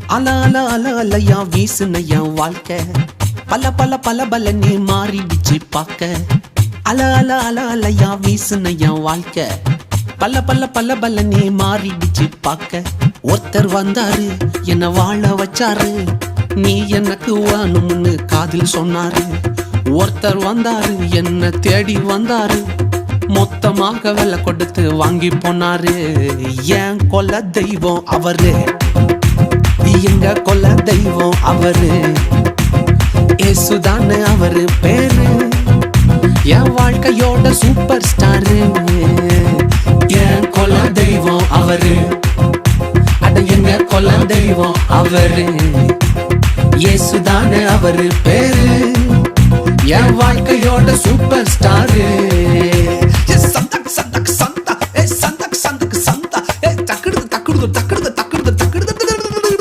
அல அல அல அலையா வீசுன என் வாழ்க்கை பல பல பல பல நீ மாறிடுச்சு பாக்க அல அல அல அலையா வீசுன என் வாழ்க்கை பல பல பல பல நீ மாறிடுச்சு பாக்க ஒருத்தர் வந்தாரு என்ன வாழ வச்சாரு நீ எனக்கு வேணும்னு காதில் சொன்னாரு ஒருத்தர் வந்தாரு என்ன தேடி வந்தாரு மொத்தமாக விலை கொடுத்து வாங்கி போனாரு என் கொல்ல தெய்வம் அவரு எங்க கொல்ல தெய்வம் அவரு ஏசுதானு அவரு பேரு என் வாழ்க்கையோட சூப்பர் ஸ்டாரு என் கொல்ல தெய்வம் அவரு அட எங்க கொல்ல தெய்வம் அவரு ஏசுதானு அவரு பேரு என் வாழ்க்கையோட சூப்பர் ஸ்டாரு